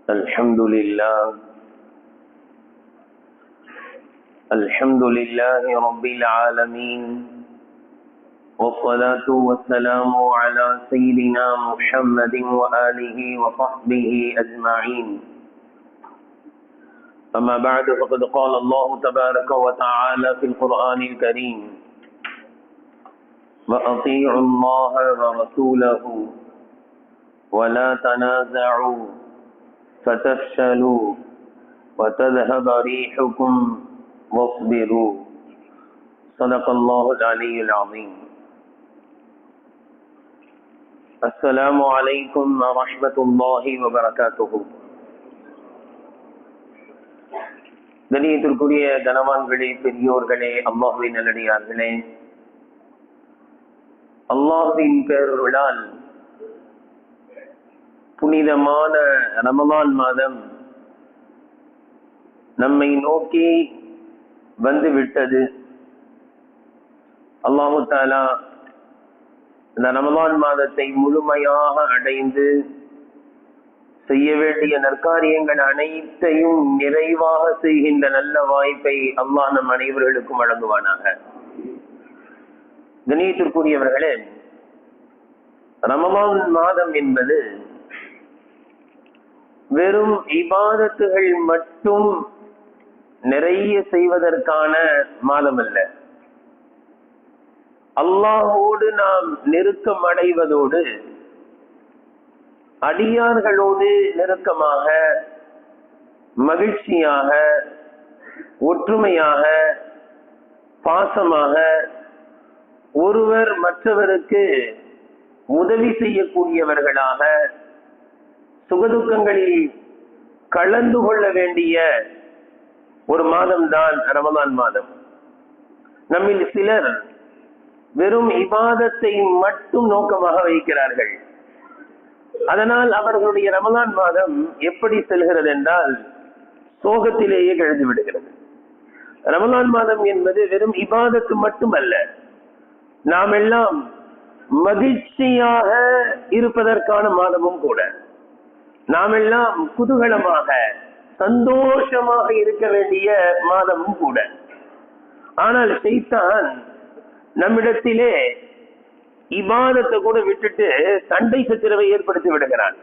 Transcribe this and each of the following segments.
الحمد لله رب العالمين، والصلاة والسلام على سيدنا محمد وآله وصحبه أجمعين. أما بعد، فقد قال الله تبارك وتعالى في القرآن الكريم: وأطيعوا الله ورسوله ولا تنازعوا فتفشلوا وتذهب ريحكم واصبروا. صدق الله العلي العظيم. السلام عليكم ورحمة الله وبركاته. கணியத்திற்குரிய கனவான்களே, பெரியோர்களே, அல்லாஹ்வின் நல்லடியார்களே, அல்லாஹ்வின் பேரருளால் புனிதமான ரமலான் மாதம் நம்மை நோக்கி வந்து விட்டது. அல்லாஹு தஆலா இந்த ரமலான் மாதத்தை முழுமையாக அடைந்து செய்ய வேண்டிய நற்காரியங்கள் அனைத்தையும் நிறைவாக செய்கின்ற நல்ல வாய்ப்பை அல்லாஹ் நம் அனைவர்களுக்கும் வழங்குவானாக. கணியத்திற்குரியவர்களே, ரமலான் மாதம் என்பது வெறும் இபாதத்துகள் மட்டும் நிறைய செய்வதற்கான மாதம் அல்ல. அல்லாஹ்வோடு நாம் நெருக்கம் அடைவதோடு அடியார்களோடு நெருக்கமாக, மகிழ்ச்சியாக, ஒற்றுமையாக, பாசமாக, ஒருவர் மற்றவருக்கு உதவி செய்யக்கூடியவர்களாக, சுகதுக்கங்களில் கலந்து கொள்ள வேண்டிய ஒரு மாதம்தான் ரமலான் மாதம். நம்மில் சிலர் வெறும் இபாதத்தை மட்டும் நோக்கமாக வைக்கிறார்கள். அதனால் அவர்களுடைய ரமலான் மாதம் எப்படி செல்கிறது என்றால் சோகத்திலேயே கழிந்து விடுகிறது. ரமலான் மாதம் என்பது வெறும் இபாதத்து மட்டுமல்ல, நாம் எல்லாம் மகிழ்ச்சியாக இருப்பதற்கான மாதமும் கூட. நாம் எல்லாம் குதூகலமாக, சந்தோஷமாக இருக்க வேண்டிய மாதமும் கூட. ஆனால் ஷைத்தான் நம்மிடத்திலே இபாதத்தை கூட விட்டுட்டு சண்டை சச்சரவை ஏற்படுத்தி விடுகிறான்.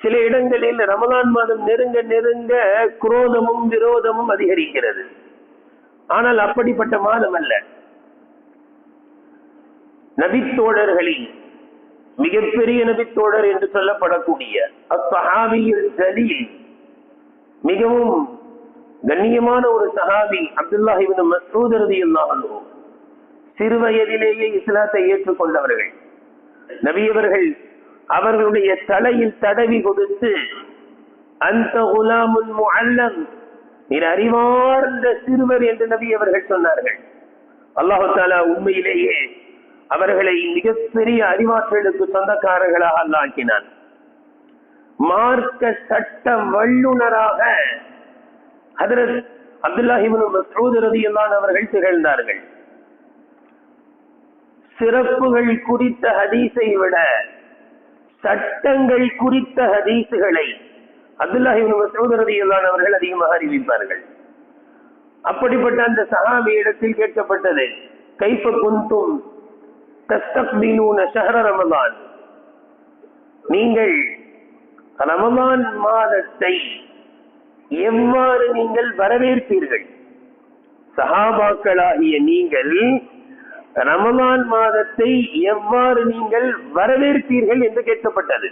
சில இடங்களில் ரமலான் மாதம் நெருங்க நெருங்க குரோதமும் விரோதமும் அதிகரிக்கிறது. ஆனால் அப்படிப்பட்ட மாதம் அல்ல. நபித்தோழர்களில் மிகப்பெரிய நபித்தோழர் என்று சொல்லப்படக்கூடிய அஸ்ஸஹாபியுல் ஜலீல், மிகவும் கண்ணியமான ஒரு சஹாபி அப்துல்லாஹ் இப்னு மஸ்ஊத் ரலியல்லாஹு அன்ஹு, சிறு வயதிலேயே இஸ்லாத்தை ஏற்றுக்கொண்டவர்கள். நபி அவர்கள் அவர்களுடைய தலையில் தடவி கொடுத்து, அந்த குலாமுல் முஅல்லம், நீர் அறிவார்ந்த சிறுவர் என்று நபி அவர்கள் சொன்னார்கள். அல்லாஹ் தஆலா உண்மையிலேயே அவர்களை மிகப்பெரிய அறிவாற்றலுக்கு சொந்தக்காரர்களாக அல்லாஹ் ஆக்கினான். மார்க்க சட்ட வல்லுநராக ஹஜ்ரத் அப்துல்லாஹ் இப்னு மஸ்ஊத் ரலியல்லாஹு அன்ஹு அவர்கள் திகழ்ந்தார்கள். சிறப்புகள் குறித்த ஹதீஸை விட சட்டங்கள் குறித்த ஹதீஸுகளை அப்துல்லாஹ் இப்னு மஸ்ஊத் ரலியல்லாஹு அன்ஹு அவர்கள் அதிகமாக அறிவிப்பார்கள். அப்படிப்பட்ட அந்த சஹாபி இடத்தில் கேட்கப்பட்டது, கைஃப குன்தும் தஸ்தக்பிலூன ஷஹ்ர ரமலான், நீங்கள் ரமலான் மாதத்தை எவ்வாறு நீங்கள் வரவேற்பீர்கள்? சஹாபாக்களாகிய நீங்கள் ரமலான் மாதத்தை எவ்வாறு நீங்கள் வரவேற்பீர்கள் என்று கேட்கப்பட்டது.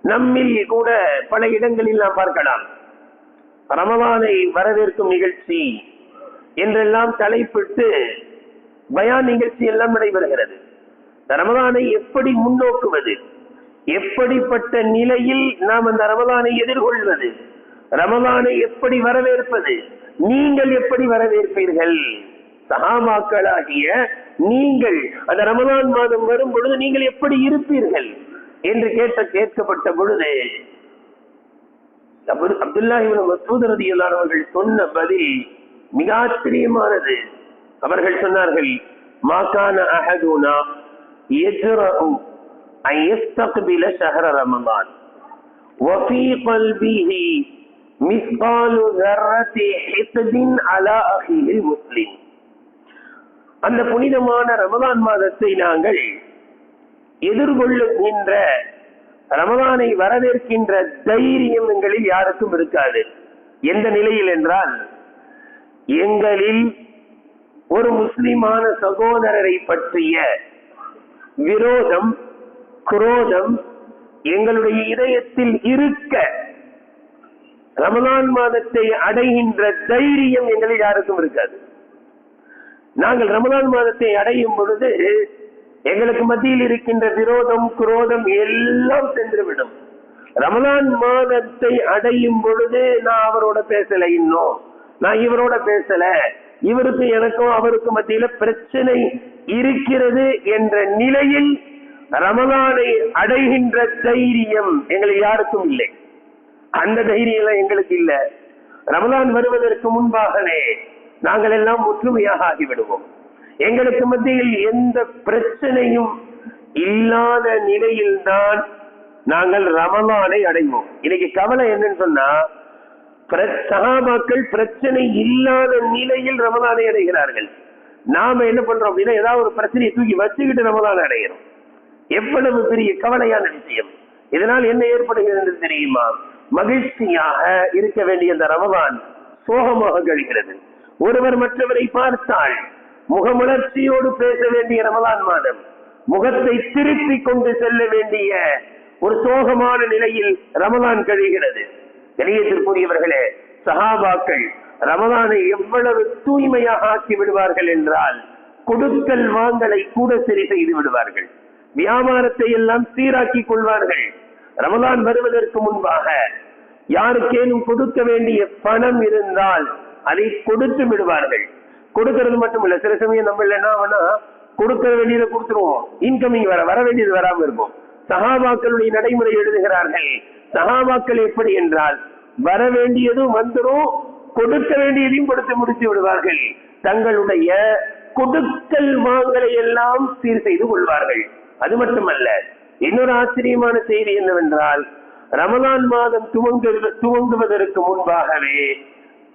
நம்மில் கூட பல இடங்களில் நாம் பார்க்கலாம், ரமலானை வரவேற்கும் நிகழ்ச்சி என்றெல்லாம் தலைப்பிட்டு பயான் நிகழ்ச்சி எல்லாம் நடைபெறுகிறது. ரமலானை எப்படி முன்னோக்குவது, எப்படிப்பட்ட நிலையில் நாம் அந்த ரமலானை எதிர்கொள்வது, ரமலானை எப்படி வரவேற்பது, நீங்கள் எப்படி வரவேற்பீர்கள்? சஹாபாக்களாகிய நீங்கள் அந்த ரமலான் மாதம் வரும் பொழுது நீங்கள் எப்படி இருப்பீர்கள் என்று கேட்கப்பட்ட பொழுது அப்துல்லாஹ் இப்னு மஸ்ஊத் ரலியல்லாஹு அன்ஹு அவர்கள் சொன்ன பதில் மிக ஆச்சரியமானது. அவர்கள் சொன்னார்கள், மா கான அஹதுனா யஜ்ரஉ அன் யஸ்தக்பில ஷஹ்ர ரமலான், وفي قلبه مثقال ذرة حقد على أخيه المسلم. அந்த புனிதமான ரமலான் மாதத்தை நாங்கள் எதிர்கொள்ளுகின்ற, ரமலானை வரவேற்கின்ற தைரியம் எங்களில் யாருக்கும் இருக்காது. எந்த நிலையில் என்றால், எங்களில் ஒரு முஸ்லிமான சகோதரரை பற்றிய விரோதம், குரோதம் எங்களுடைய இதயத்தில் இருக்க ரமலான் மாதத்தை அடைகின்ற தைரியம் எங்களில் யாருக்கும் இருக்காது. நாங்கள் ரமலான் மாதத்தை அடையும் பொழுது எங்களுக்கு மத்தியில் இருக்கின்ற விரோதம், குரோதம் எல்லாம் சென்றுவிடும். ரமலான் மாதத்தை அடையும் பொழுது நான் அவரோட பேசல, இன்னும் நான் இவரோட பேசல, இவருக்கு எனக்கும் அவருக்கு மத்தியில பிரச்சனை இருக்கிறது என்ற நிலையில் ரமலானை அடைகின்ற தைரியம் எங்களுக்கு யாருக்கும் இல்லை. அந்த தைரியம் எங்களுக்கு இல்லை. ரமலான் வருவதற்கு முன்பாகவே நாங்கள் எல்லாம் ஒற்றுமையாக ஆகிவிடுவோம். எங்களுக்கு மத்தியில் எந்த பிரச்சனையும் இல்லாத நிலையில் தான் நாங்கள் ரமலானை அடைவோம். இன்னைக்கு கவலை என்னன்னு சொன்னா, சஹாபாக்கள் பிரச்சனை இல்லாத நிலையில் ரமலானை அடைகிறார்கள். நாம என்ன பண்றோம் அப்படின்னா, ஏதாவது ஒரு பிரச்சனையை தூக்கி வச்சுக்கிட்டு ரமலானை அடைகிறோம். எவ்வளவு பெரிய கவலையான விஷயம். இதனால் என்ன ஏற்படுகிறது தெரியுமா? மகிழ்ச்சியாக இருக்க வேண்டிய இந்த ரமலான் சோகமாக கழிகிறது. ஒருவர் மற்றவரை பார்த்தால் முகமுணர்ச்சியோடு பேச வேண்டிய ரமலான் மாதம் முகத்தை திருப்பி கொண்டு செல்ல வேண்டிய ஒரு சோகமான நிலையில் ரமலான் கழிகிறது. கணியத்திற்குரியவர்களே, சஹாபாக்கள் ரமலானை எவ்வளவு தூய்மையாக ஆக்கி விடுவார்கள் என்றால், கொடுக்கல் வாங்கலை கூட சரி செய்து விடுவார்கள். வியாபாரத்தை எல்லாம் சீராக்கி கொள்வார்கள். ரமலான் வருவதற்கு முன்பாக யாருக்கேனும் கொடுக்க வேண்டிய பணம் இருந்தால் அதை கொடுத்து விடுவார்கள். கொடுக்கிறது மட்டும் இல்ல, சில சமயம் நம்ம என்ன கொடுக்க வேண்டியதை கொடுத்துருவோம், இன்கமிங் வர வேண்டியது வராம இருக்கும். சஹாபாக்களுடைய நடைமுறை எழுதுகிறார்கள். சஹாபாக்கள் எப்படி என்றால், வர வேண்டியதும் வந்துடும், கொடுக்க வேண்டியதையும் கொடுத்து முடித்து விடுவார்கள். தங்களுடைய கொடுக்கல் வாங்கலை எல்லாம் சீர் செய்து கொள்வார்கள். அது மட்டுமல்ல, இன்னொரு ஆச்சரியமான செய்தி என்னவென்றால், ரமலான் மாதம் துவங்குவதற்கு முன்பாகவே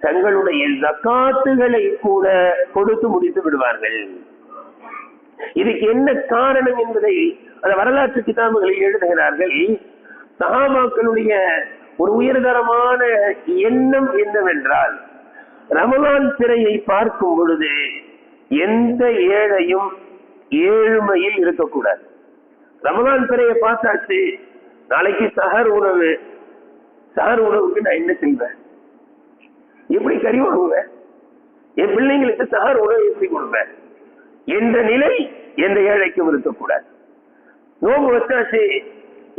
தங்களுடைய ஜகாத்துகளை கூட கொடுத்து முடித்து விடுவார்கள். இதுக்கு என்ன காரணம் என்பதை அந்த வரலாற்று கிதாபுகளில் எழுதுகிறார்கள். சஹாபாக்களுடைய ஒரு உயர்தரமான எண்ணம் என்னவென்றால், ரமலான் பிறையை பார்க்கும் பொழுது எந்த ஏழையும் ஏழ்மையில் இருக்கக்கூடாது. ரமலான் பிறையை பார்த்தாச்சு, நாளைக்கு சஹர் உணவுக்கு நான் என்ன செய்வேன், எப்படி கறி வாங்குவேன், என் பிள்ளைங்களுக்கு சஹர் உணவு எப்படி கொடுப்பேன் என்ற நிலை எந்த ஏழைக்கும் இருக்கக்கூடாது. நோம்பு வச்சாச்சு,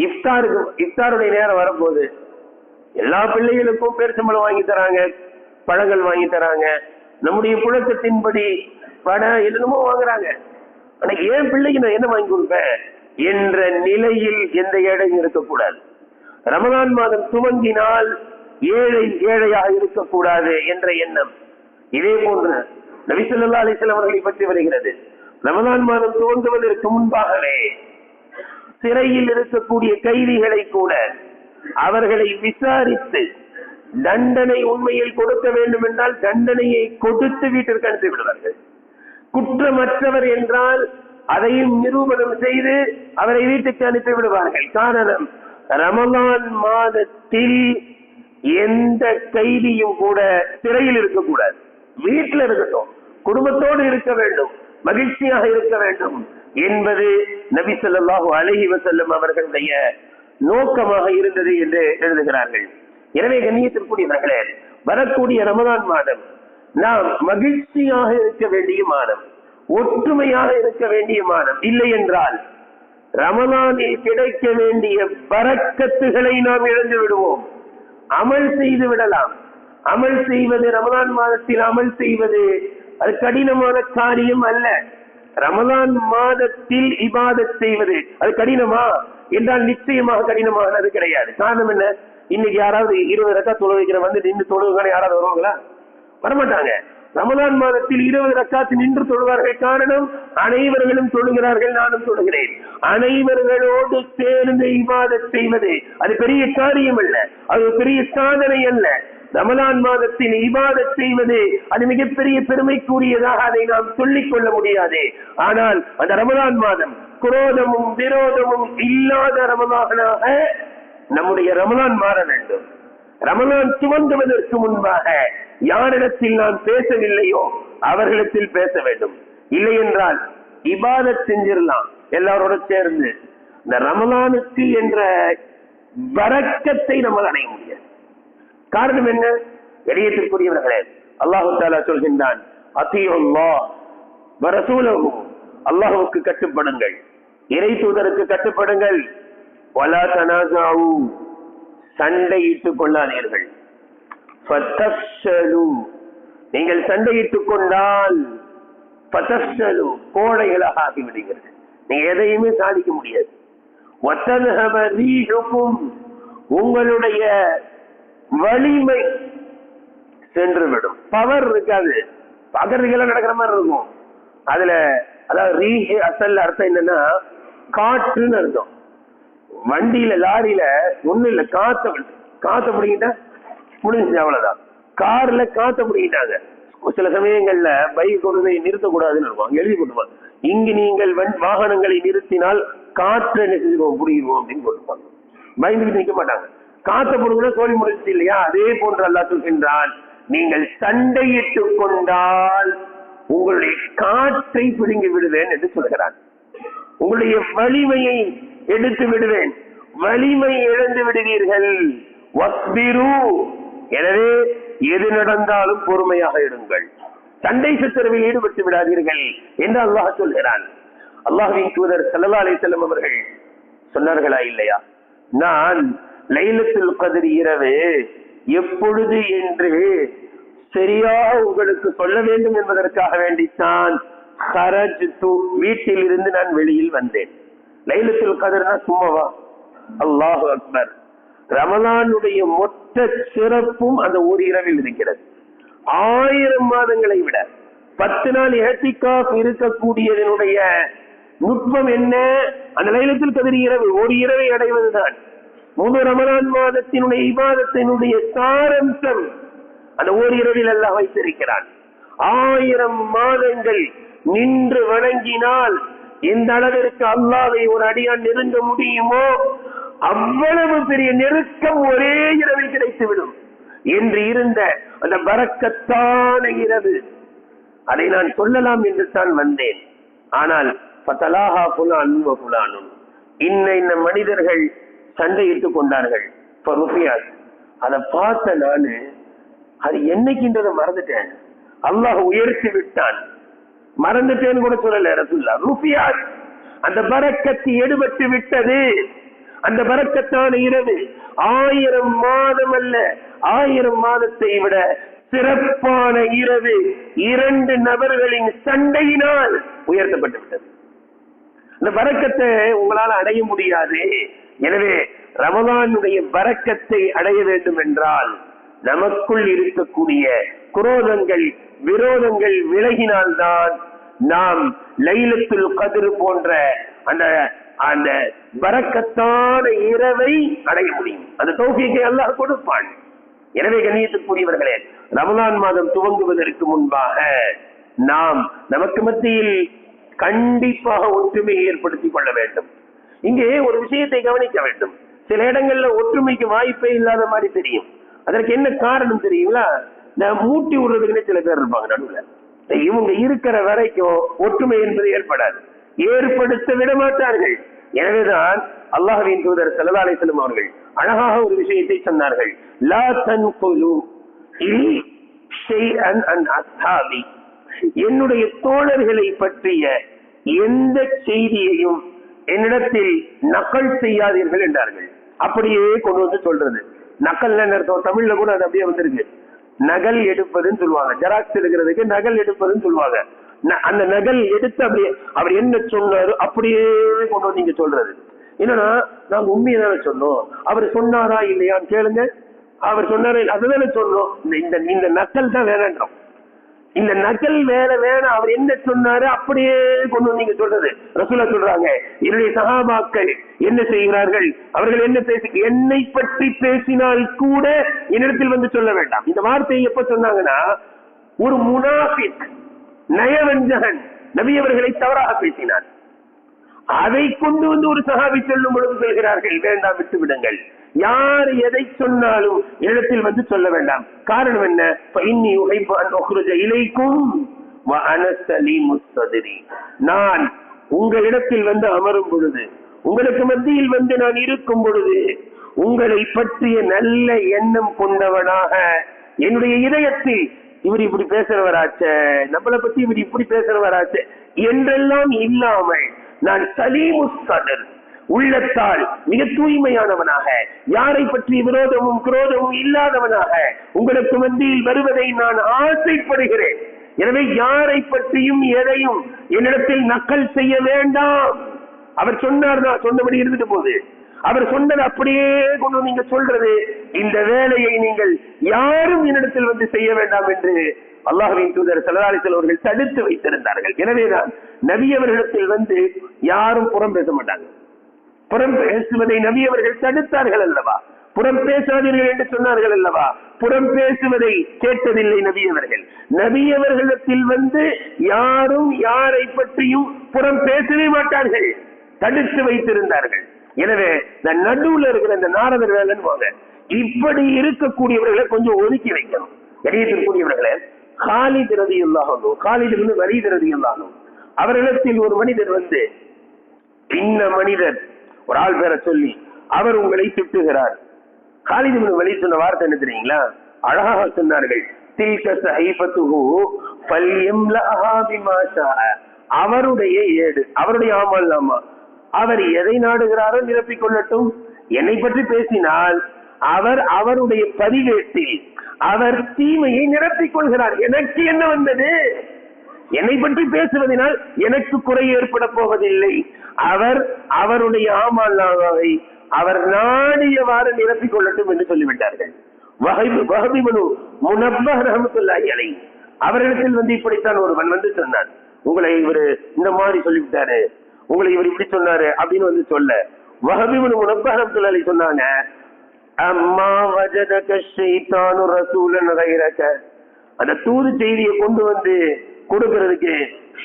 இஃப்தாருடைய நேரம் வரும்போது எல்லா பிள்ளைகளுக்கும் பேரிச்சம்பழம் வாங்கி தராங்க, பழங்கள் வாங்கி தராங்க, நம்முடைய புழக்கத்தின்படி என்னமோ வாங்குறாங்க. ஆனா என் பிள்ளைக்கு நான் என்ன வாங்கி கொடுப்பேன் என்ற நிலையில் எந்த ஏழையும் இருக்கக்கூடாது. ரமலான் மாதம் துவங்கினால் ஏழையாக இருக்கக்கூடாது என்ற எண்ணம். இதே போன்று நபி ஸல்லல்லாஹு அலைஹி வஸல்லம் அவர்களை பற்றி வருகிறது. ரமலான் மாதம் துவங்குவதற்கு முன்பாகவே சிறையில் இருக்கக்கூடிய கைதிகளை கூட அவர்களை விசாரித்து தண்டனை உண்மையில் கொடுக்க வேண்டும் என்றால் தண்டனையை கொடுத்து வீட்டிற்கு அனுப்பி விடுவார்கள். குற்றமற்றவர் என்றால் அதையும் நிரூபணம் செய்து அவரை வீட்டுக்கு அனுப்பி விடுவார்கள். காரணம், ரமலான் மாதத்தில் எந்த கைதியும் கூட சிறையில் இருக்கக்கூடாது, வீட்டில் இருக்கட்டும், குடும்பத்தோடு இருக்க வேண்டும், மகிழ்ச்சியாக இருக்க வேண்டும் என்பது நபி ஸல்லல்லாஹு அலைஹி வஸல்லம் அவர்களுடைய நோக்கமாக இருந்தது என்று எழுதுகிறார்கள். எனவே கண்ணியத்திற்குரியவர்களே, வரக்கூடிய ரமலான் மாதம் நாம் மகிழ்ச்சியாக இருக்க வேண்டிய மாதம், ஒற்றுமையாக இருக்க வேண்டிய மாதம். இல்லை என்றால் ரமலானில் கிடைக்க வேண்டிய பரக்கத்துகளை நாம் இழந்து விடுவோம். அமல் செய்து விடலாம். அமல் செய்வது, ரமலான் மாதத்தில் அமல் செய்வது அது கடினமான காரியம் அல்ல. ரமலான் மாதத்தில் இபாதத் செய்வது அது கடினமா என்றால் நிச்சயமாக கடினமானது கிடையாது. காரணம் என்ன? இன்னைக்கு யாராவது 20 ரக்காத் தொழு வைக்கிற வந்து நின்று தொழுவுக்கான யாராவது வருவாங்களா? வரமாட்டாங்க. ரமலான் மாதத்தில் 20 ரக்காத் நின்று தொழுவார்கள். காரணம், அனைவர்களும் தொழுகிறார்கள், நானும் தொழுகிறேன். அனைவர்களோடு சேர்ந்து இபாதத் செய்வது அது பெரிய காரியம் அல்ல, அது பெரிய சாதனை அல்ல. ரமலான் மாதத்தில் இபாதத் செய்வது அது மிகப்பெரிய பெருமைக்குரியதாக அதை நாம் சொல்லிக் கொள்ள முடியாது. ஆனால் அந்த ரமலான் மாதம் குரோதமும் விரோதமும் இல்லாத ரமலானாக நம்முடைய ரமலான் மாற வேண்டும். ரமலான் துவங்குவதற்கு முன்பாக யாரிடத்தில் நாம் பேசவில்லையோ அவர்களிடத்தில் பேச வேண்டும். இல்லை என்றால் இபாதத் செஞ்சிடலாம் எல்லாரோட சேர்ந்து. இந்த ரமலானுக்கு என்ற பரக்கத்தை நம்ம அடைய முடியாது. காரணம் என்ன? கண்ணியத்திற்குரியவர்களே, அல்லாஹு தஆலா சொல்கின்றான், அத்தீஉல்லாஹ் வ ரசூலஹு, அல்லாஹ்வுக்கு கட்டுப்படுங்கள், இறை தூதருக்கு கட்டுப்படுங்கள். வலா தனாஸஉ, சண்டையிட்டுக் கொள்ளாதீர்கள். ஃபதஃஷலு, நீங்கள் சண்டையிட்டுக் கொண்டால் ஃபதஃஷலு, கோழைகளாக ஆகிவிடுவீர்கள், நீங்க எதையுமே சாதிக்க முடியாது. வதذهب ரீஹுக்கும், உங்களுடைய வலிமை சென்றுவிடும். பவர் இருக்காது, பகர்களை நடக்கிற மாதிரி இருக்கும். அதுல அதாவது ரீஹ் அசல் அர்த்தம் என்னன்னா காற்றுன்னு அர்த்தம். வண்டியில லாரியில ஒண்ணு இல்ல, காத்த பிடிக்கிட்டா முடிஞ்சு, அவ்வளவுதான். கார்ல காத்த பிடிக்கிட்டாங்க. சில சமயங்கள்ல பைக் கொண்டு போய் நிறுத்தக்கூடாதுன்னு இருக்கும், அங்க எழுதி போட்டுப்பாங்க, இங்கு நீங்கள் வாகனங்களை நிறுத்தினால் காற்றை என்ன செஞ்சுருவோம், பிடிக்கிறோம் அப்படின்னு போட்டுப்பாங்க. பயந்துட்டு நிற்க மாட்டாங்க. காத்த பொருள்களை சோழி முடிச்சு இல்லையா? அதே போன்று அல்லாஹ் சொல்கின்றான், நீங்கள் சண்டையிட்டுக் கொண்டால் உங்களுடைய காற்றை பிடுங்கி விடுவேன் என்று சொல்கிறான். உங்களுடைய வலிமையை எடுத்து விடுவேன், வலிமை இழந்து விடுவீர்கள். வஸ்பிரு, எனவே எது நடந்தாலும் பொறுமையாக இருங்கள், சண்டை சச்சரவில் ஈடுபட்டு விடாதீர்கள் என்று அல்லாஹ் சொல்கிறான். அல்லாஹ்வின் தூதர் ஸல்லல்லாஹு அலைஹி வஸல்லம் அவர்கள் சொன்னார்களா இல்லையா, நான் லைலத்துல் கத்ர் இரவு எப்பொழுது என்று சரியாக உங்களுக்கு சொல்ல வேண்டும் என்பதற்காக வேண்டித்தான் ஹரஜ்து, வீட்டில் இருந்து நான் வெளியில் வந்தேன். லைலத்துல் கத்ர்னா சும்மாவா? அல்லாஹு அக்பர். ரமலானுடைய மொத்த சிறப்பும் அந்த ஒரு இரவில் இருக்கிறது. 1000 மாதங்களை விட 10 நாள் இஹ்திகாஃப் இருக்கக்கூடியதனுடைய நுட்பம் என்ன? அந்த லைலத்துல் கத்ர் இரவு, ஒரு இரவை அடைவதுதான். முழு ரமலான் மாதத்தினுடைய இபாதத்தினுடைய சாரம்சம் அந்த ஒரு இரவில் அல்லாஹ் வைத்திருக்கிறான். 1000 மாதங்கள் நின்று வணங்கினால் எந்த அளவிற்கு அல்லாஹ்வை ஒரு அடியான் நெருங்க முடியுமோ அவ்வளவு பெரிய நெருக்கம் ஒரே இரவில் கிடைத்துவிடும் என்று இருந்த அந்த பரக்கத்தான இரவு, அதை நான் சொல்லலாம் என்று தான் வந்தேன். ஆனால் ஃபதலாஹா ஃபுலானுன் வ ஃபுலானுன், இன்ன மனிதர்கள் சண்டையிட்டுக் கொண்டார்கள். அதை பார்த்த நானு அது என்னைக்குன்றதை மறந்துட்டேன். அல்லாஹ் உயர்த்தி விட்டான், மறந்துட்டேன்னு கூட சொல்லல ரசூலுல்லாஹ். ருஃபியாத், அந்த பரக்கத்து எடுபட்டு விட்டது. அந்த பரக்கத்தான இரவு 1000 மாதம் அல்ல, 1000 மாதத்தை விட சிறப்பான இரவு 2 நபர்களின் சண்டையினால் உயர்த்தப்பட்டு விட்டது. இந்த பரக்கத்தை உங்களால் அடைய முடியாது. எனவே ரமலானுடைய பரக்கத்தை அடைய வேண்டும் என்றால் நமக்குள் இருக்கக்கூடிய குரோதங்கள் விரோதங்கள் விலகினால்தான் நாம் லைலத்துல் கத்ர் போன்ற அந்த அந்த பரக்கத்தான இரவை அடைய முடியும். அந்த தௌஃபீகை அல்லாஹ் கொடுப்பான். எனவே கண்ணியத்துக்குரியவர்களே, ரமலான் மாதம் துவங்குவதற்கு முன்பாக நாம் நமக்கு மத்தியில் கண்டிப்பாக ஒற்றுமையை ஏற்படுத்திக் கொள்ள வேண்டும். இங்கே ஒரு விஷயத்தை கவனிக்க வேண்டும். சில இடங்கள்ல ஒற்றுமைக்கு வாய்ப்பே இல்லாத மாதிரி தெரியும். அதற்கு என்ன காரணம் தெரியுங்களா? நான் மூட்டி விடுறதுக்குன்னே சில பேர் இருப்பாங்க நடுவில். இவங்க இருக்கிற வரைக்கும் ஒற்றுமை என்பது ஏற்படாது, ஏற்படுத்த விட மாட்டார்கள். எனவேதான் அல்லாஹ்வின் தூதர் ஸல்லல்லாஹு அலைஹி வஸல்லம் அவர்கள் அழகாக ஒரு விஷயத்தை சொன்னார்கள். லா தன்குலு ஷைஅன் அன் அஸ்ஹாபி, என்னுடைய தோழர்களை பற்றிய எந்த செய்தியையும் என்னிடத்தில் நகல் செய்யாதீர்கள் என்றார்கள். அப்படியே கொண்டு வந்து சொல்றது. நகல் அர்த்தம் தமிழ்ல கூட அது அப்படியே வந்திருக்கு. நகல் எடுப்பதுன்னு சொல்லுவாங்க, ஜெராக்ஸ் எடுக்கிறதுக்கு நகல் எடுப்பதுன்னு சொல்லுவாங்க. அந்த நகல் எடுத்து அப்படியே அவர் என்ன சொன்னாரு அப்படியே கொண்டு வந்து நீங்க சொல்றது. என்னன்னா நாங்க உண்மையை சொன்னோம், அவர் சொன்னாரா இல்லையான்னு கேளுங்க. அவர் சொன்னாரு அதுதானே சொன்னோம். இந்த நக்கல் தான் வேணான்றோம். இந்த நகல் வேலை வேணாம், அவர் என்ன சொன்னாரு அப்படியே கொண்டு நீங்க சொல்றது. ரசூலுல்லாஹ் சொல்றாங்க, என்னுடைய சஹாபாக்கள் என்ன செய்கிறார்கள், அவர்கள் என்ன என்னை பற்றி பேசினால் கூட என்னிடத்தில் வந்து சொல்ல வேண்டாம். இந்த வார்த்தையை எப்ப சொன்னாங்கன்னா, ஒரு முனாஃபிக் நயவஞ்சகன் நபி அவர்களை தவறாக பேசினார். அதை கொண்டு வந்து ஒரு சஹாபி சொல்லும் பொழுது சொல்கிறார்கள், வேண்டாம் விட்டு விடுங்கள், யார் எதை சொன்னாலும் இடத்தில் வந்து சொல்ல வேண்டாம். காரணம் என்ன? நான் உங்களிடத்தில் வந்து அமரும் பொழுது, உங்களுக்கு மத்தியில் வந்து நான் இருக்கும் பொழுது, உங்களை பற்றிய நல்ல எண்ணம் கொண்டவனாக என்னுடைய இதயத்தில் இவர் இப்படி பேசுறவராச்ச, நம்மளை பத்தி இவர் இப்படி பேசுறவராச்ச என்றெல்லாம் இல்லாமல் நான் சலீமுஸ்ஸத்ர், உள்ளத்தால் மிக தூய்மையானவனாக, யாரை பற்றி விரோதமும் குரோதமும் இல்லாதவனாக உங்களுக்கு மத்தியில் வருவதை நான் ஆசைப்படுகிறேன். எனவே யாரை பற்றியும் எதையும் என்னிடத்தில் நக்கல் செய்ய வேண்டாம். அவர் சொன்னார், நான் சொன்னபடி இருந்துட்டு போகுது. அவர் சொன்னது அப்படியே கொண்டு நீங்க சொல்றது, இந்த வேலையை நீங்கள் யாரும் என்னிடத்தில் வந்து செய்ய வேண்டாம் என்று அல்லாஹ்வின் தூதர் ஸல்லல்லாஹு அலைஹி வஸல்லம் அவர்கள் தடுத்து வைத்திருந்தார்கள். எனவேதான் நபி அவர்களிடத்தில் வந்து யாரும் புறம் பேச மாட்டாங்க. புறம் பேசுவதை நபி அவர்கள் தடுத்தார்கள் அல்லவா? புறம் பேசாதீர்கள் என்று சொன்னார்கள் அல்லவா? புறம் பேசுவதை கேட்டதில்லை நபி அவர்கள். நபி அவர்களிடத்தில் வந்து யாரும் யாரை பற்றியும் புறம் பேசவே மாட்டார்கள், தடுத்து வைத்திருந்தார்கள். எனவே நடுவுல இருக்கிற இந்த நாரதர் வேலைன்னு போங்க, இப்படி இருக்கக்கூடியவர்களை கொஞ்சம் ஒதுக்கி வைக்கணும். கணியத்திற்குரியவர்களே, காலித் ரலியல்லாஹு அன்ஹு, காலித் இப்னு வலீத் ரலியல்லாஹு அன்ஹு அவர்களிடத்தில் ஒரு மனிதர் வந்து, இந்த மனிதர் ஒரு ஆள் பேரை சொல்லி அவர் உங்களை திட்டுகிறார். காலித் இப்னு வலீத் சொன்ன வார்த்தை என்ன தெரியுங்களா? அழகாக சொன்னார்கள், தில்க ஸஹீஃபத்துஹு ஃபல்யம்லஹா பிமா ஷாஅ. அவருடைய ஏடு, அவருடைய ஆமல்நாமா, அவர் எதை நாடுகிறாரோ நிரப்பிக் கொள்ளட்டும். என்னை பற்றி பேசினால் அவர் அவருடைய பதிவேட்டில் அவர் தீமையை நிரப்பிக் கொள்கிறார். எனக்கு என்ன வந்தது? என்னை பற்றி பேசுவதனால் எனக்கு குறை ஏற்பட போவதில்லை. அவர் அவருடைய ஆமல்நாமாவை அவர் நாடியவாறு நிரப்பிக் கொள்ளட்டும் என்று சொல்லிவிட்டார்கள். வஹப் இப்னு முனப்பஹ் ரஹ்மத்துல்லாஹி அலைஹி அவர்களிடத்தில் வந்து இப்படித்தான் ஒருவன் வந்து சொன்னான், உங்களை இவர் இந்த மாதிரி சொல்லிவிட்டாரு, உங்களை இவர் இப்படி சொன்னாரு அப்படின்னு வந்து சொல்ல, வஹப் இப்னு முனப்பஹ் ரஹ்மத்துல்லாஹி அலைஹி சொன்னாங்க, அம்மா வஜதக ஷைத்தானு ரசூலன் கைரக. அந்த தூது செய்தியை கொண்டு வந்து கொடுக்கிறதுக்கு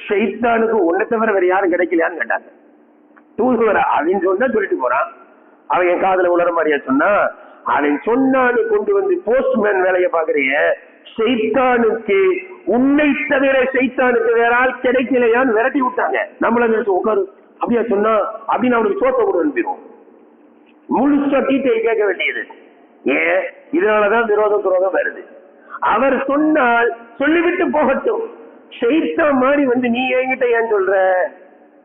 ஷைத்தானுக்கு உன்னை தவிர வேற யாரும் கிடைக்கலையான்னு கேட்டாங்க. தூதுவர அவன் சொன்னா சொல்லிட்டு போறான், அவன் என் காதுல உணர மாதிரியா சொன்னா, அவன் சொன்னான்னு கொண்டு வந்து போஸ்ட்மேன் வேலையை பாக்குறிய, ஷைத்தானுக்கு உன்னை தவிர ஷைத்தானுக்கு வேற ஆள் கிடைக்கலையான்னு விரட்டி விட்டாங்க. நம்மள நினைச்சு உட்காரு அப்படியா சொன்னா அப்படின்னு அவனுக்கு சோத்த கூட அனுப்பிடுவோம். முழுசா டீட்டெயில் கேட்க வேண்டியது. ஏன்? இதனாலதான் விரோதம் துரோகம் வருது. அவர் சொன்னால் சொல்லிவிட்டு போகட்டும். ஷைத்தான் மாதிரி வந்து நீ என்கிட்ட ஏன் சொல்ற?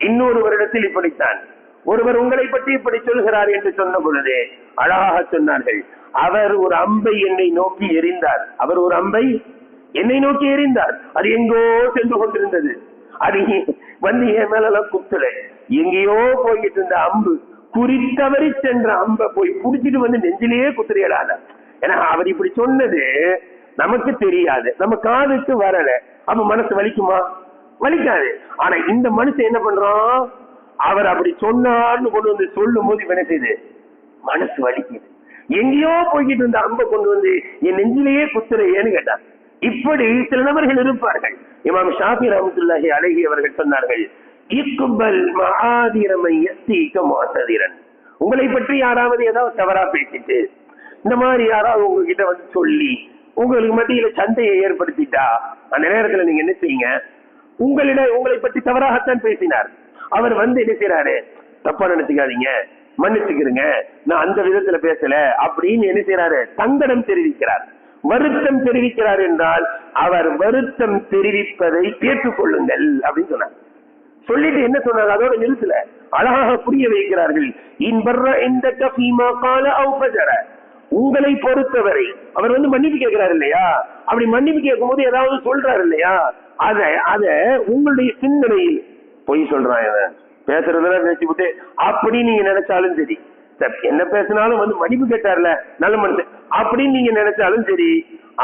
இன்னொரு வருடத்தில் இப்படித்தான் ஒருவர் உங்களை பற்றி இப்படி சொல்கிறார் என்று சொன்ன பொழுது அழகாக சொன்னார்கள், அவர் ஒரு அம்பை என்னை நோக்கி எறிந்தார். அவர் ஒரு அம்பை என்னை நோக்கி எறிந்தார். அது எங்கோ சென்று கொண்டிருந்தது. அது வந்து என் மேலாம் குத்துல எங்கேயோ போய்கிட்டு இருந்த அம்பு குறித்தவரை சென்ற அம்ப போய் புடிச்சிட்டு வந்து நெஞ்சிலேயே குத்துறியலாத. ஏன்னா அவர் இப்படி சொன்னது நமக்கு தெரியாது, நம்ம காதுக்கு வரல. அப்ப மனசு வலிக்குமா? வலிக்காது. ஆனா இந்த மனுஷன் என்ன பண்றான், அவர் அப்படி சொன்னார்னு கொண்டு வந்து சொல்லும் போது இவன செய்து மனசு வலிக்குது. எங்கேயோ போய்கிட்டு இருந்த அம்ப கொண்டு வந்து என் நெஞ்சிலேயே குத்துறையேன்னு கேட்டான். இப்படி சில நபர்கள் இருப்பார்கள். இமாம் ஷாஃபி ரஹ்மத்துல்லாஹி அலைஹி அவர்கள் சொன்னார்கள், உங்களை பற்றி யாராவது ஏதாவது தவறா பேசிட்டு இந்த மாதிரி யாராவது உங்ககிட்ட வந்து சொல்லி உங்களுக்கு மத்தியில சண்டையை ஏற்படுத்திட்டா அந்த நேரத்துல நீங்க என்ன செய்யுங்க, உங்களை பற்றி தவறாகத்தான் பேசினார், அவர் வந்து என்ன செய்யறாரு, தப்பா நினைச்சுக்காதீங்க, மன்னிச்சுக்கிறீங்க, நான் அந்த விதத்துல பேசல அப்படின்னு என்ன செய்யறாரு, சங்கடம் தெரிவிக்கிறார், வருத்தம் தெரிவிக்கிறார். என்றால் அவர் வருத்தம் தெரிவிப்பதை ஏற்றுக்கொள்ளுங்கள் அப்படின்னு சொன்னார். சொல்லிட்டு என்ன சொன்னாங்க, அதோட நிறுத்தல, அழகாக புரிய வைக்கிறார்கள். உங்களை பொறுத்தவரை அவர் வந்து மன்னிப்பு கேட்கிறார் இல்லையா, அப்படி மன்னிப்பு கேட்கும் போது ஏதாவது சொல்றாரு இல்லையா, அத உங்களுடைய சிந்தனையில் பொய் சொல்றான் பேசுறதெல்லாம் பேசிவிட்டு அப்படி நீங்க நினைச்சாலும் சரி, என்ன பேசினாலும் வந்து மன்னிப்பு கேட்டார்ல நல்ல மனுஷன் அப்படின்னு நீங்க நினைச்சாலும் சரி,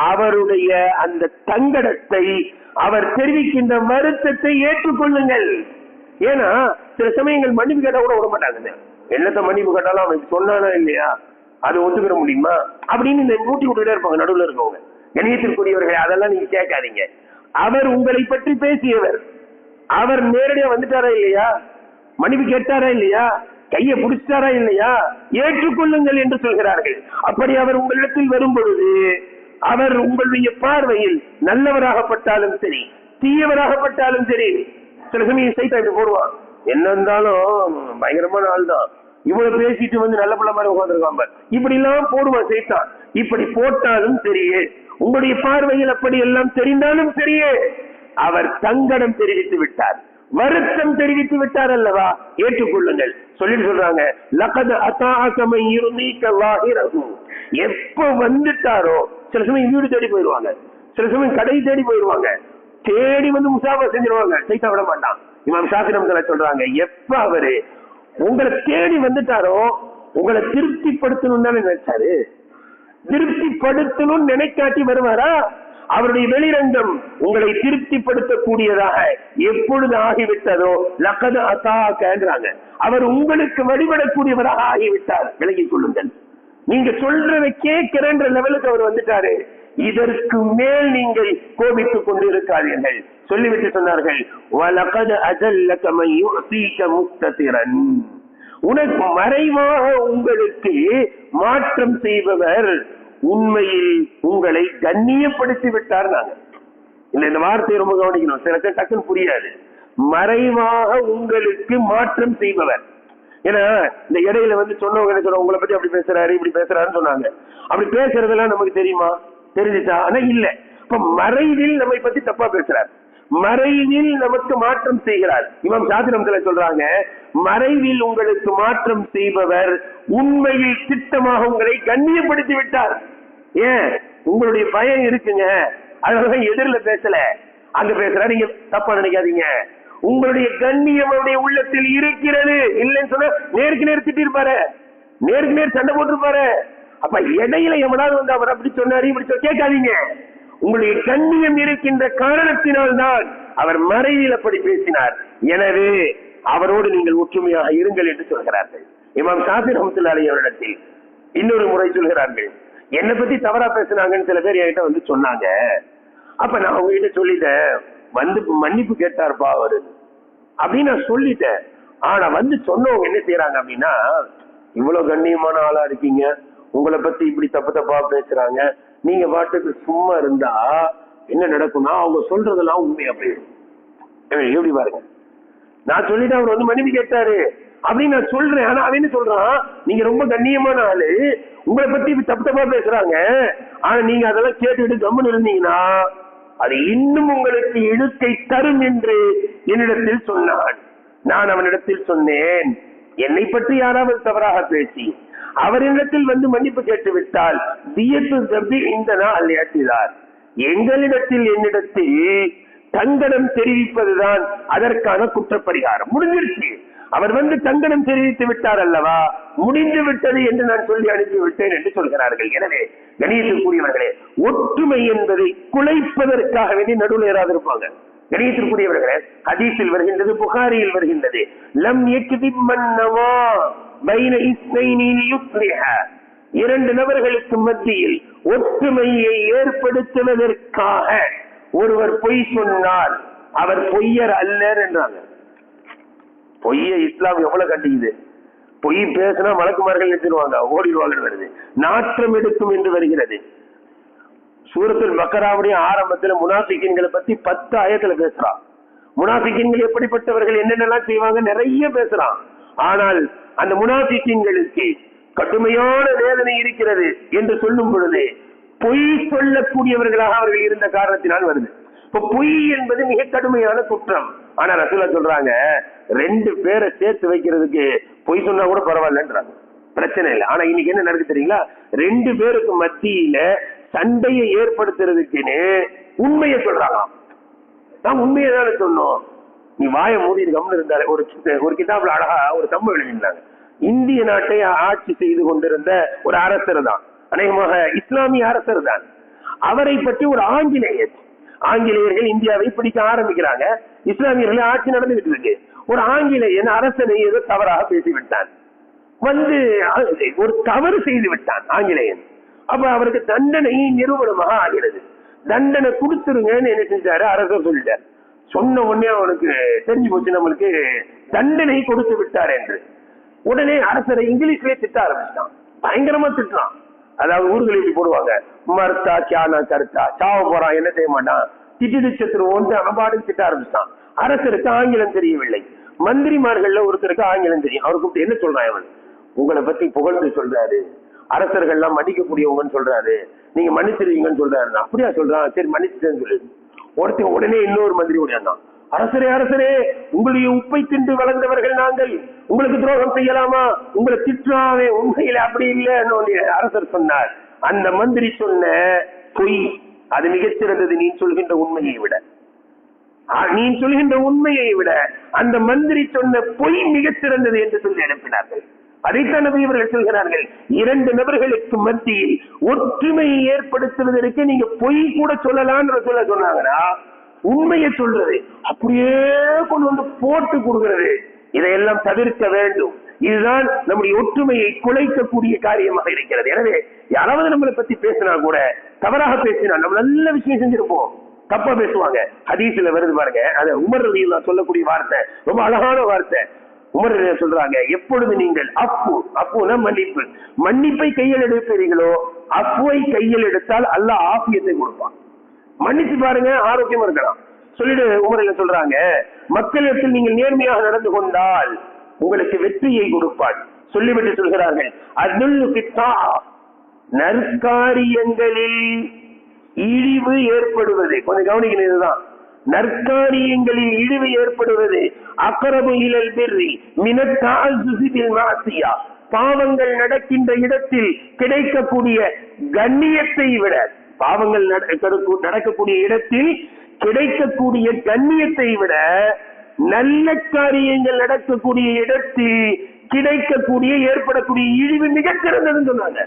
அவருடைய அந்த தங்கடத்தை, அவர் தெரிவிக்கின்ற வருத்தத்தை ஏற்றுக்கொள்ளுங்கள். ஏன்னா சில சமயங்கள் மன்னிப்பு கேட்டா கூட விட மாட்டாங்க. என்னத்த மன்னிப்பு கேட்டாலும் அவனுக்கு சொன்னானா இல்லையா, அது ஒத்துக்கிற முடியுமா அப்படின்னு இந்த மூட்டி விட்டுட்டே இருப்பாங்க நடுவில் இருக்கவங்க. கணியத்திற்குரியவர்கள், அதெல்லாம் நீங்க கேட்காதீங்க. அவர் உங்களை பற்றி பேசியவர், அவர் நேரடியா வந்துட்டாரா இல்லையா, மன்னிப்பு கேட்டாரா இல்லையா, கையை பிடிச்சாரா இல்லையா, ஏற்றுக்கொள்ளுங்கள் என்று சொல்கிறார்கள். அப்படி அவர் உங்களிடத்தில் வரும் பொழுது அவர் உங்களுடைய பார்வையில் நல்லவராகப்பட்டாலும் சரி, தீயவராகப்பட்டாலும் சரி, சில சமயம் சைத்தா இப்படி போடுவான், என்ன இருந்தாலும் பயங்கரமான ஆள் தான், இவ்வளவு பேசிட்டு வந்து நல்ல பிள்ளை மாதிரி உட்காந்துருக்காம இப்படி எல்லாம் போடுவான் சைத்தான். இப்படி போட்டாலும் சரியே, உங்களுடைய பார்வையில் அப்படி எல்லாம் தெரிந்தாலும் சரியே, அவர் தங்கடம் தெரிவித்து விட்டார், வருத்தம் தெரிவித்து விட்டார் அல்லவா, ஏற்றுக்கொள்ளுங்கள். சொல்லிட்டு சொல்றாங்க, லகத் அதாஅக மன் யுர்தீக லாஹிரஹு. எப்ப வந்துட்டாரோ, சில சமயம் வீடு தேடி போயிடுவாங்க, சில சமயம் கடை தேடி போயிடுவாங்க, தேடி வந்து முசாபா செஞ்சிருவாங்க, சைத்தா விட மாட்டான். இமாம் ஷாஃபி ரஹ்மத்துல்லாஹி சொல்றாங்க, எப்ப அவரு உங்களை தேடி வந்துட்டாரோ, உங்களை திருப்திப்படுத்தணும்னு தானே நினைச்சாரு, திருப்திப்படுத்தணும்னு நினைக்காட்டி வருவாரா? அவருடைய வெளிரங்கம் உங்களை திருப்திப்படுத்தக்கூடியதாக எப்பொழுது ஆகிவிட்டதோ, லகத் அதாஅகன்றாங்க, அவர் உங்களுக்கு வழிபடக்கூடியவராக ஆகிவிட்டார். விலகிக் கொள்ளுங்கள். நீங்க சொல்றதை கேட்கிறன்ற லெவலுக்கு அவர் வந்துட்டாரு. இதற்கு மேல் நீங்கள் கோபித்துக் கொண்டிருக்காதீர்கள். சொல்லிவிட்டு சொன்னார்கள், வலகத் அஜல்லக மன் யுஸீக முஸ்ததிரன். உனக்கு மறைவாக உங்களுக்கு மாற்றம் செய்பவர் உண்மையில் உங்களை கண்ணியப்படுத்தி விட்டார். நாங்க இந்த வார்த்தையை ரொம்ப கவனிக்கணும், சில டக்குன்னு புரியாது. மறைவாக உங்களுக்கு மாற்றம் செய்பவர். ஏன்னா இந்த இடையில வந்து சொன்னவங்க என்ன சொல்ற, உங்களை பத்தி அப்படி பேசுறாரு இப்படி பேசுறாருன்னு சொன்னாங்க. அப்படி பேசுறதெல்லாம் நமக்கு தெரியுமா? தெரிஞ்சுட்டா? ஆனா இல்ல. இப்ப மறைவில் நம்மை பத்தி தப்பா பேசுறாரு, மறைவில் நமக்கு மாற்றம் செய்கிறார். இமாம் ஷாஃபி ரஹ்மத்துல்லாஹி சொல்றாங்க, மறைவில் உங்களுக்கு மாற்றம் செய்பவர் உண்மையில் திட்டமாக உங்களை கண்ணியப்படுத்தி விட்டார். ஏன்? உங்களுடைய பயம் இருக்குங்க, அதனாலதான் எதிரில் பேசல, அங்க பேசுறாரு. நீங்க தப்பா நினைக்காதீங்க, உங்களுடைய கண்ணியம் அவருடைய உள்ளத்தில் இருக்கிறது. இல்லைன்னு சொன்னா நேருக்கு நேர் திட்டிருப்பாரு, நேருக்கு நேர் சண்டை போட்டிருப்பாரு. அப்ப இடையில எவனாவது வந்து அவர் அப்படி சொன்னாரு இப்படி கேட்காதீங்க. உங்களுடைய கண்ணியம் இருக்கின்ற காரணத்தினால்தான் அவர் மறைவில் அப்படி பேசினார். எனவே அவரோடு நீங்கள் ஒற்றுமையாக இருங்கள் என்று சொல்கிறார்கள். இமாம் ஷாஃபி ரஹ்மத்துல்லாஹி அலைஹி அவரிடத்தில் இன்னொரு முறை சொல்கிறார்கள், என்னை பத்தி தவறா பேசினாங்கன்னு சில பேர் என்கிட்ட வந்து சொன்னாங்க. அப்ப நான் உங்ககிட்ட சொல்லிட்டேன், வந்து மன்னிப்பு கேட்டார்பா அவரு அப்படின்னு நான் சொல்லிட்டேன். ஆனா வந்து சொன்னவங்க என்ன செய்யறாங்க அப்படின்னா, இவ்வளவு கண்ணியமான ஆளா இருக்கீங்க, உங்களை பத்தி இப்படி தப்பு தப்பா பேசுறாங்க, நீங்க பாட்டுக்கு சும்மா இருந்தா என்ன நடக்கும்னா அவங்க சொல்றதெல்லாம் உண்மையா போயிடும். எப்படி பாருங்க, நான் சொல்லிட்டு அவர் வந்து மன்னிப்பு கேட்டாரு அப்படின்னு நான் சொல்றேன். ஆனா அவன் என்ன சொல்றான், நீங்க ரொம்ப கண்ணியமான ஆளு, உங்களை பத்தி தப்பு தப்பா பேசுறாங்க, ஆனா நீங்க அதெல்லாம் கேட்டுக்கிட்டு கம்முன்னு இருந்தீங்கன்னா அது இன்னும் உங்களுக்கு இழுக்கை தரும் என்று என்னிடத்தில் சொன்னான். நான் அவனிடத்தில் சொன்னேன், என்னை பற்றி யாராவது தவறாக பேசி அவரிடத்தில் வந்து மன்னிப்பு கேட்டு விட்டால் தியத்து தப்பி இந்த நாள் ஏற்றினார். எங்களிடத்தில் என்னிடத்தில் தங்கடம் தெரிவிப்பதுதான் அதற்கான குற்றப்பரிகாரம். முடிஞ்சிருச்சு, அவர் வந்து தங்கடம் தெரிவித்து விட்டார் அல்லவா, முடிந்து விட்டது என்று நான் சொல்லி அனுப்பி விட்டேன் என்று சொல்கிறார்கள். எனவே கணியத்திற்குரியவர்களே, ஒற்றுமை என்பதை குலைப்பதற்காக வேண்டி நடுவில் ஏறாது இருப்பாங்க. கணியத்திற்குரியவர்களே, ஹதீஸில் வருகின்றது, புகாரியில் வருகின்றது, லம் யக்திப் மன் நவா பைன இஸ்னைனி லியுஸ்லிஹ. இரண்டு நபர்களுக்கு மத்தியில் ஒற்றுமையை ஏற்படுத்துவதற்காக ஒருவர் பொய் சொன்னால் அவர் பொய்யர் அல்லர் என்றாங்க. பொய்ய இஸ்லாம் எவ்வளவு கண்டிக்குது. பொய் பேசினா மலக்குமார்கள் நிறுத்திடுவாங்க, ஓடிடுவாங்க வருது, நாற்றம் எடுக்கும் என்று வருகிறது. சூரத்துல் பக்கராவுடைய ஆரம்பத்துல முனாஃபிகீன்களை பத்தி 10 ஆயத்துல பேசுறான். முனாஃபிகீன்கள் எப்படிப்பட்டவர்கள், என்னென்னலாம் செய்வாங்க நிறைய பேசுறான். ஆனால் அந்த முனாஃபிகீன்களுக்கு கடுமையான வேதனை இருக்கிறது என்று சொல்லும் பொழுது பொய் சொல்லக்கூடியவர்களாக அவர்கள் இருந்த காரணத்தினால் வருது. இப்ப பொய் என்பது மிக கடுமையான குற்றம். ஆனா ரசூலுல்லாஹ் சொல்றாங்க, 2 பேரை சேர்த்து வைக்கிறதுக்கு பொய் சொன்னா கூட பரவாயில்லன்றாங்க, பிரச்சனை இல்லை. ஆனா இன்னைக்கு என்ன நடக்குது தெரியுங்களா, 2 பேருக்கு மத்தியில சண்டையை ஏற்படுத்துறதுக்குன்னு உண்மையை சொல்றாங்க. நான் உண்மையை தானே சொன்னோம், நீ வாயை மூடி கம்னு இருந்தாலே. ஒரு கிதாபுல அழகா ஒரு சம்பவம் எழுதியிருந்தாங்க. இந்திய நாட்டை ஆட்சி செய்து கொண்டிருந்த ஒரு அரசர் தான். அநேகமாக இஸ்லாமிய அரசர் தான். அவரை பற்றி ஒரு ஆங்கிலேயர்கள் இந்தியாவை பிடிக்க ஆரம்பிக்கிறாங்க. இஸ்லாமியர்கள் ஆட்சி நடந்துகிட்டு இருக்கு. ஒரு ஆங்கிலேயன் அரசனை ஏதோ தவறாக பேசிவிட்டான், வந்து ஒரு தவறு செய்து விட்டான் ஆங்கிலேயன். அப்ப அவருக்கு தண்டனை நிரூபணமாக ஆகிறது. தண்டனை கொடுத்துருங்கன்னு என்ன செஞ்சாரு, அரசர் சொல்லிட்டார். சொன்ன உடனே அவனுக்கு தெரிஞ்சு போச்சு நம்மளுக்கு தண்டனை கொடுத்து விட்டார் என்று. உடனே அரசரை இங்கிலீஷ்லயே திட்ட ஆரம்பிச்சிட்டான், பயங்கரமா திட்டுறான். அதாவது ஊர்களில் இப்படி போடுவாங்க, மர்த்தா கியானா கருத்தா, சாவ போறான், என்ன செய்ய மாட்டான், திட்டு சத்துருவோன்னு அவன் பாட்டுக்கு திட்ட ஆரம்பிச்சிட்டான். அரசருக்கு ஆங்கிலம் தெரியவில்லை. மந்திரிமார்கள்ல ஒருத்தருக்கு ஆங்கிலம் தெரியும். அவரு கூப்பிட்டு என்ன சொல்றான், அவன் உங்களை பத்தி புகழ்ந்து சொல்றாரு, அரசர்கள் எல்லாம் மன்னிக்கக்கூடியவங்கன்னு சொல்றாரு, நீங்க மன்னிச்சிருவீங்கன்னு சொல்றாரு. அப்படியா சொல்றான், சரி மன்னிச்சுட்டேன்னு சொல்லு. ஒருத்தர் உடனே இன்னொரு மந்திரி உடையாந்தான், அரசரே அரசரே, உங்களுடைய உப்பை தின்று வளர்ந்தவர்கள் நாங்கள், உங்களுக்கு துரோகம் செய்யலாமா, உங்களை திட்டாவே, உண்மையில அப்படி இல்லைன்னு அரசர் சொன்னார். அந்த மந்திரி சொன்ன பொய் அது மிகச்சிறந்தது நீ சொல்கின்ற உண்மையை விட. நீ சொல்கின்ற உண்மையை விட அந்த மந்திரி சொன்ன பொய் மிகச்சிறந்தது என்று சொல்லி அனுப்பினார்கள். அதைத்தான் நபி அவர்கள் சொல்கிறார்கள், இரண்டு நபர்களுக்கு மத்தியில் ஒற்றுமையை ஏற்படுத்துவதற்கு நீங்க பொய் கூட சொல்லலாம்னு சொன்னாங்கன்னா, உண்மையை சொல்றது அப்படியே கொண்டு வந்து போட்டு கொடுக்கிறது, இதையெல்லாம் தவிர்க்க வேண்டும். இதுதான் நம்முடைய ஒற்றுமையை குலைக்கக்கூடிய காரியமாக இருக்கிறது. எனவே யாராவது நம்மளை பத்தி பேசினா கூட, தவறாக பேசினா, நம்ம நல்ல விஷயம் செஞ்சிருப்போம், தப்பா பேசுவாங்க. ஹதீஸ்ல வருது பாருங்க, அது உமர் ரலியல்லாஹு சொல்லக்கூடிய வார்த்தை, ரொம்ப அழகான வார்த்தை. உமர் ரலியல்லாஹு சொல்றாங்க, எப்பொழுது நீங்கள் அப்புனா மன்னிப்பு, மன்னிப்பை கையில் எடுப்பீர்களோ, அப்புவை கையில் எடுத்தால் அல்லாஹ் ஆஃபியத்தை கொடுப்பான். மன்னிச்சு பாருங்க, ஆரோக்கியமா இருக்கலாம் சொல்லிட்டு உமர் ரலியல்லாஹு சொல்றாங்க, மக்களிடத்தில் நீங்கள் நேர்மையாக நடந்து கொண்டால் உங்களுக்கு வெற்றியை கொடுப்பான். சொல்லிவிட்டு சொல்கிறார்கள், அதுல் ஃபித்தா, நற்காரியங்களில் இழிவு ஏற்படுவது, கொஞ்சம் கவனிக்கணும், இதுதான் நற்காரியங்களில் இழிவு ஏற்படுவது, அக்ரபு இலல் பிர்ரி மினத் தஅஸ்ஸுஸி பில் மஅசியா, பாவங்கள் நடக்கின்ற இடத்தில் கிடைக்கக்கூடிய கண்ணியத்தை விட, பாவங்கள் நடக்கக்கூடிய இடத்தில் கிடைக்கக்கூடிய கண்ணியத்தை விட, நல்ல காரியங்கள் நடக்கக்கூடிய இடத்தில் கிடைக்கக்கூடிய ஏற்படக்கூடிய இழிவு மிகச் சிறந்ததுன்னு சொன்னாங்க.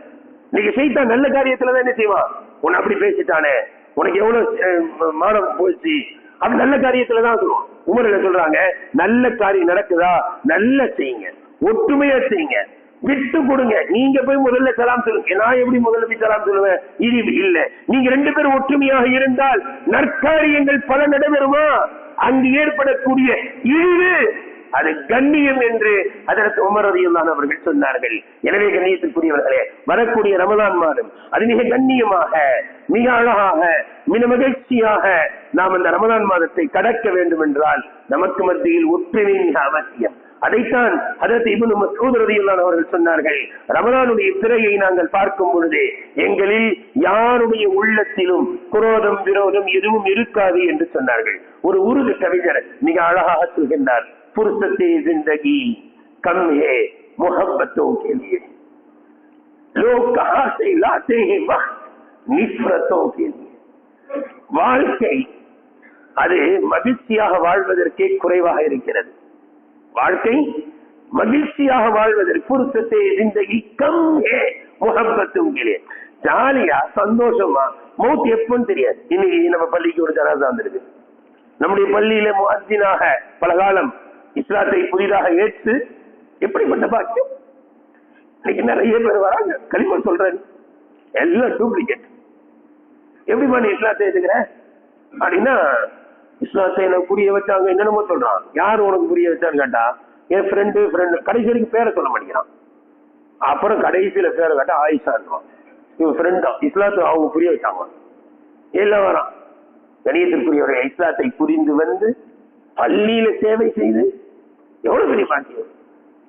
நீங்க செய்தா நல்ல காரியத்துலதான் என்ன செய்வான், உன்னை அப்படி பேசிட்டானே, உனக்கு எவ்வளவு மானம் போச்சு, அப்படி நல்ல காரியத்துலதான் சொல்லுவோம். உமர்ல சொல்றாங்க, நல்ல காரியம் நடக்குதா நல்ல செய்யுங்க, ஒற்றுமையா செய்யுங்க, விட்டு கொடுங்க. நீங்க போய் முதல்ல சலாம் சொல்லுங்க, நான் எப்படி முதல்ல போய் சலாம் சொல்லுவேன், இழிவு இல்ல. நீங்க ரெண்டு பேரும் ஒற்றுமையாக இருந்தால் நற்காரியங்கள் பல நடைபெறுமா, அங்கு ஏற்படக்கூடிய இழிவு அது கண்ணியம் என்று அதற்கு உமர் ரலியல்லாஹு அவர்கள் சொன்னார்கள். எனவே கண்ணியத்திற்குரியவர்களே, வரக்கூடிய ரமலான் மாதம் அது மிக கண்ணியமாக, மிக அழகாக, மிக மகிழ்ச்சியாக நாம் அந்த ரமலான் மாதத்தை கடக்க வேண்டும் என்றால் நமக்கு மத்தியில் ஒற்றுமை மிக அவசியம். அதைத்தான் ஹஜ்ரத் இப்னு மஸ்ஊத் ரலியல்லாஹு அவர்கள் சொன்னார்கள், ரமலானுடைய பிறையை நாங்கள் பார்க்கும் பொழுது எங்களில் யாருடைய உள்ளத்திலும் குரோதம் விரோதம் எதுவும் இருக்காது என்று சொன்னார்கள். ஒரு உருது கவிஞர் மிக அழகாக சொல்கின்றார், फुर्सते जिंदगी कम है मोहब्बतों के लिए, लोग कहां से लाते हैं वक्त निफरतों के लिए. வாழ்க்கை அது மகிழ்ச்சியாக வாழ்வதற்கே குறைவாக இருக்கிறது. வாழ்க்கை மகிழ்ச்சியாக வாழ்வதற்கு फुर्सते जिंदगी कम है मोहब्बतों के लिए, ஜாலியா சந்தோஷமா மௌத் எப்பன்னு தெரியாது. இன்னைக்கு நம்ம பள்ளிக்கு ஒரு ஜனாஸா வந்திருக்கு. நம்முடைய பள்ளியில முஅத்தினாக பல காலம் இஸ்லாத்தை புதிதாக ஏற்று எப்படிப்பட்ட பாக்கியம். இன்னைக்கு நிறைய பேர் வராங்க, கலிமா சொல்றேன், எல்லாம் டூப்ளிகேட். எப்படிமா நீ இஸ்லாத்தை ஏத்துக்கிற அப்படின்னா, இஸ்லாத்தை எனக்கு புரிய வச்சாங்க என்னென்னமோ சொல்றான். யாரு உனக்கு புரிய வச்சான்னு கேட்டா, என் ஃப்ரெண்டு கடைசி வரைக்கும் பேரை சொல்ல மாட்டேங்கிறான். அப்புறம் கடைசியில பேரை கேட்டா ஆயிஷான்றான். இவன் ஃப்ரெண்ட் தான், இஸ்லாத்தை அவங்க புரிய வச்சாங்க. எல்லாம் வரான். கணியத்திற்குரியவர்கள் இஸ்லாத்தை புரிந்து வந்து பள்ளியில சேவை செய்து எவ்வளவு பெரிய பாக்கியம்.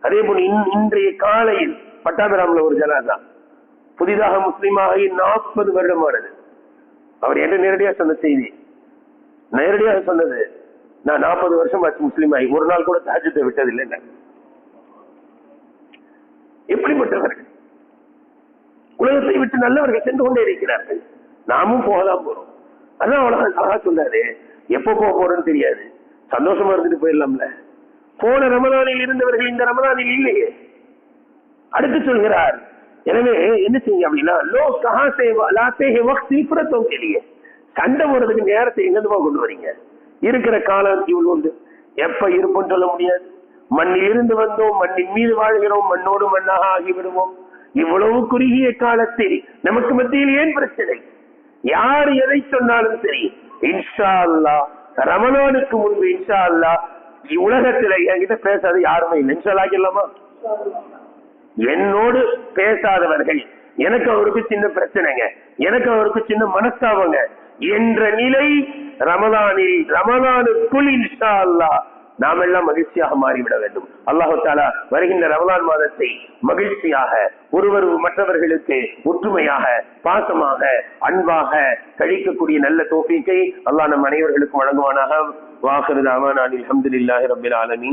அதே போல இன்றைய காலையில் பட்டாபிராமில் ஒரு ஜனாதா, புதிதாக முஸ்லீமாக 40 வருடமானது. அவர் என்ன நேரடியாக சொன்ன செய்தி, நேரடியாக சொன்னது, நான் 40 வருஷம் ஆச்சு முஸ்லீம் ஆகி ஒரு நாள் கூட தஹஜ்ஜுதை விட்டதில்லை. எப்படிப்பட்டவர்கள் உலகத்தை விட்டு நல்லவர்கள் சென்று கொண்டே இருக்கிறார்கள், நாமும் போகலாம் போறோம். அதான் அழகா சொன்னாரு, எப்ப போக போறோம்னு தெரியாது, சந்தோஷமா இருந்துட்டு போயிடலாம்ல. போன ரமலானில் இருந்தவர்கள் இந்த ரமலானில் இல்லையே. அடுத்து சொல்கிறார், எனவே என்ன செய்யுங்க அப்படின்னா சண்டை போறதுக்கு நேரத்தை எங்கதுமா கொண்டு வரீங்க? இருக்கிற காலம் இவ்வளவு உண்டு, எப்ப இருப்போம் சொல்ல முடியாது. மண்ணில் இருந்து வந்தோம், மண்ணின் மீது வாழ்கிறோம், மண்ணோடு மண்ணாக ஆகிவிடுவோம். இவ்வளவு குறுகிய காலத்தில் நமக்கு மத்தியில் ஏன் பிரச்சனை? யார் எதை சொன்னாலும் சரி, இன்ஷா அல்லாஹ் ரமலானுக்கு முன்பு இன்ஷா அல்லாஹ் உலகத்துல என்கிட்ட பேசாத யாருமே இல்லை. இன்ஷா அல்லாஹ் இல்லாமா? என்னோடு பேசாதவர்கள், எனக்கு அவருக்கு சின்ன பிரச்சனைங்க, எனக்கு அவருக்கு சின்ன மனஸ்தாபங்க என்ற நிலை ரமலானுக்குள் இன்ஷா அல்லாஹ் நாம் எல்லாம் மகிழ்ச்சியாக மாறிவிட வேண்டும். அல்லாஹு தஆலா வருகின்ற ரமலான் மாதத்தை மகிழ்ச்சியாக, ஒருவர் மற்றவர்களுக்கு ஒற்றுமையாக, பாசமாக, அன்பாக கழிக்கக்கூடிய நல்ல தௌஃபீக்கை அல்லாஹ் நம் அனைவர்களுக்கும் வழங்குவானாக. வாஹிரு தஅவானா அல்ஹம்துலில்லாஹி ரப்பில் ஆலமீன்.